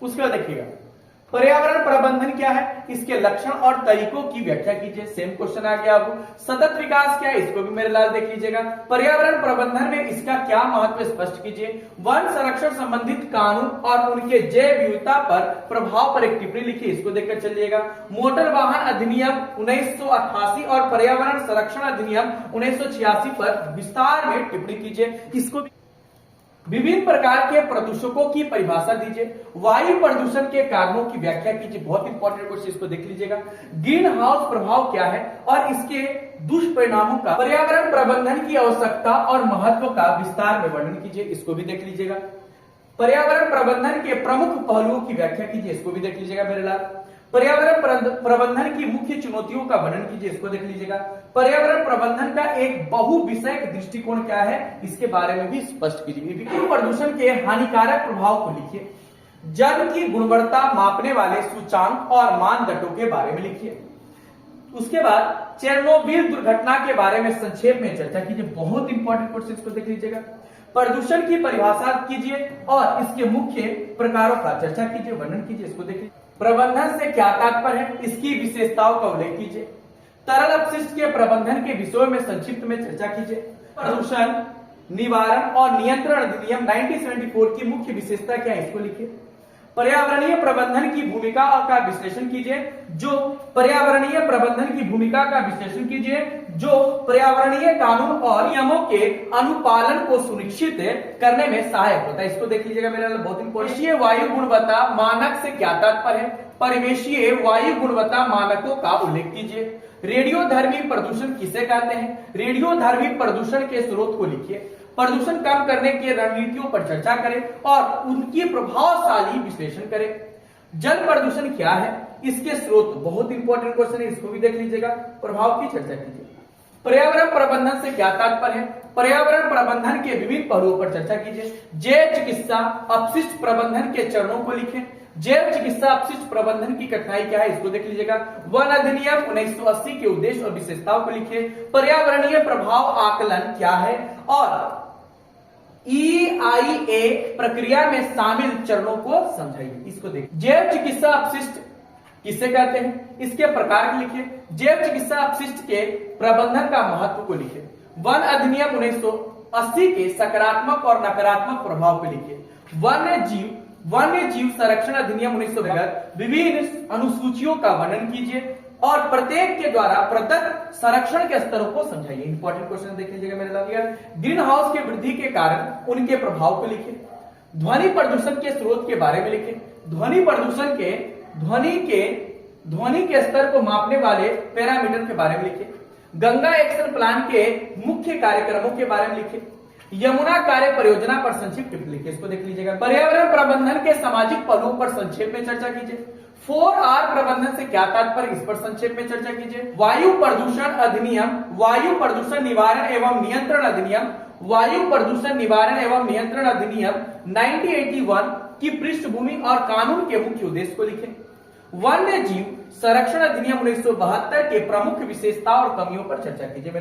उसके बाद देखिएगा पर्यावरण प्रबंधन क्या है, इसके लक्षण और तरीकों की व्याख्या कीजिए। सेम क्वेश्चन आ गया। अब सतत विकास क्या है, इसको भी मेरे लाल देख लीजिएगा। पर्यावरण प्रबंधन में इसका क्या महत्व स्पष्ट कीजिए। वन संरक्षण संबंधित कानून और उनके जैव विविधता पर प्रभाव पर एक टिप्पणी लिखिए, इसको देखकर चलिएगा। मोटर वाहन अधिनियम 1988 और पर्यावरण संरक्षण अधिनियम 1986 पर विस्तार में टिप्पणी कीजिए, इसको भी। विभिन्न प्रकार के प्रदूषकों की परिभाषा दीजिए। वायु प्रदूषण के कारणों की व्याख्या कीजिए, बहुत इंपॉर्टेंट क्वेश्चन, इसको देख लीजिएगा। ग्रीन हाउस प्रभाव क्या है और इसके दुष्परिणामों का पर्यावरण प्रबंधन की आवश्यकता और महत्व का विस्तार में वर्णन कीजिए, इसको भी देख लीजिएगा। पर्यावरण प्रबंधन के प्रमुख पहलुओं की व्याख्या कीजिए, इसको भी देख लीजिएगा मेरे लाल। पर्यावरण प्रबंधन की मुख्य चुनौतियों का वर्णन कीजिए, इसको देख लीजिएगा। पर्यावरण प्रबंधन का एक बहुविषयक दृष्टिकोण क्या है, इसके बारे में भी स्पष्ट कीजिए। प्रदूषण के हानिकारक प्रभाव को लिखिए। जल की गुणवत्ता मापने वाले सूचांक और मानदंडों के बारे में लिखिए। उसके बाद चेरनोबिल दुर्घटना के बारे में संक्षेप में चर्चा कीजिए, बहुत इंपॉर्टेंट क्वेश्चन, इसको देख लीजिएगा। प्रदूषण की परिभाषा कीजिए और इसके मुख्य प्रकारों का चर्चा कीजिए, वर्णन कीजिए, इसको देखिए। प्रबंधन से क्या तात्पर्य है, इसकी विशेषताओं का उल्लेख कीजिए। तरल अपशिष्ट के प्रबंधन के विषयों में संक्षिप्त में चर्चा कीजिए। प्रदूषण निवारण और नियंत्रण अधिनियम 1974 की मुख्य विशेषता क्या है, इसको लिखिए। पर्यावरणीय प्रबंधन की भूमिका का विश्लेषण कीजिए, जो पर्यावरणीय प्रबंधन की भूमिका का विश्लेषण कीजिए जो पर्यावरणीय कानून और नियमों के अनुपालन को सुनिश्चित करने में सहायक होता है, इसको देख लीजिएगा मेरा बहुत इंपॉर्टेंट। वायु गुणवत्ता मानक से क्या तात्पर्य है, परिवेशीय वायु गुणवत्ता मानकों का उल्लेख कीजिए। रेडियोधर्मी प्रदूषण किसे कहते हैं, रेडियोधर्मी प्रदूषण के स्रोत को लिखिए। प्रदूषण कम करने की रणनीतियों पर चर्चा करें और उनकी प्रभावशाली विश्लेषण करें। जल प्रदूषण क्या है, इसके स्रोत, बहुत इंपॉर्टेंट क्वेश्चन है, इसको भी देख लीजिएगा। प्रभाव की चर्चा कीजिए। पर्यावरण प्रबंधन से क्या तात्पर्य है, पर्यावरण प्रबंधन के विभिन्न पहलुओं पर चर्चा कीजिए। जैव चिकित्सा अपशिष्ट प्रबंधन के चरणों को लिखें। जैव चिकित्सा अपशिष्ट प्रबंधन की कठिनाई क्या है, इसको देख लीजिएगा। वन अधिनियम 1980 के उद्देश्य और विशेषताओं को लिखिए। पर्यावरणीय प्रभाव आकलन क्या है और EIA प्रक्रिया में शामिल चरणों को समझाइए, इसको देखिए। जैव चिकित्सा अपशिष्ट किसे कहते हैं, इसके प्रकार लिखिए। जैव चिकित्सा अपशिष्ट के प्रबंधन का महत्व को लिखिए। वन अधिनियम 1980 के सकारात्मक और नकारात्मक प्रभाव को लिखिए। वन्य जीव संरक्षण अधिनियम 1992 विभिन्न अनुसूचियों का वर्णन कीजिए और प्रत्येक के द्वारा प्रदत्त संरक्षण के स्तरों को समझाइए। इंपॉर्टेंट क्वेश्चन देख लीजिएगा मेरे लाल। ग्रीन हाउस की वृद्धि के कारण उनके प्रभाव को लिखिए। ध्वनि प्रदूषण के स्रोत के बारे में लिखिए। ध्वनि प्रदूषण के ध्वनि के स्तर को मापने वाले पैरामीटर के बारे में लिखिए। गंगा एक्शन प्लान के मुख्य कार्यक्रमों के बारे में लिखिए। यमुना कार्य परियोजना पर संक्षिप्त टिप्पणी लिखिए, इसको देख लीजिएगा। पर्यावरण प्रबंधन के सामाजिक पहलुओं पर संक्षेप में चर्चा कीजिए। 4R प्रबंधन से क्या तात्पर्य, इस पर संक्षेप में चर्चा कीजिए। वायु प्रदूषण अधिनियम, वायु प्रदूषण निवारण एवं नियंत्रण अधिनियम, वायु प्रदूषण निवारण एवं नियंत्रण अधिनियम 1981 की पृष्ठभूमि और कानून के मुख्य उद्देश्य को लिखें। वन्य जीव संरक्षण अधिनियम 1972 के प्रमुख विशेषता और कमियों पर चर्चा कीजिए।